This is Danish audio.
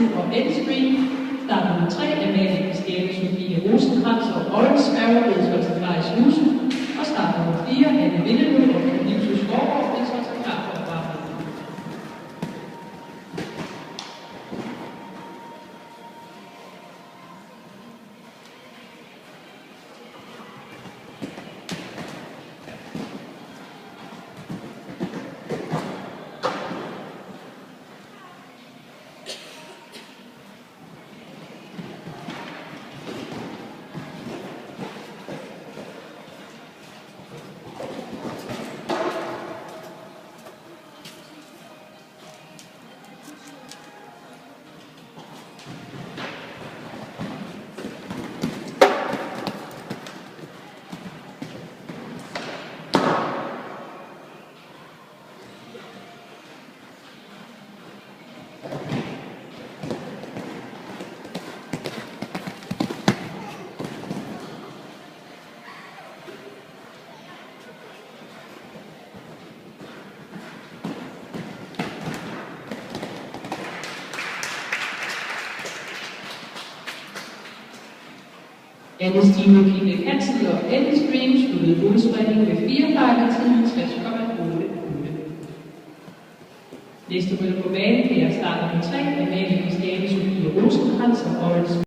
Hansen og Endstream. Start nummer 3, Amalie Christiane Sofie Rosenkrantz og Orange Sparrow ved Slottseklarisk Huse. Og start nummer 4, Anne Vindeløv og Camillus Skovgaard ved Slottseklar for Barnet. Anne Stine Kibæk Hansen og Endstream sluttede hovedspringning med 4 fejl til 50,8. Næste rytter på banen er start nummer 3, Amalie Christiane Sofie Rosenkrantz og Orange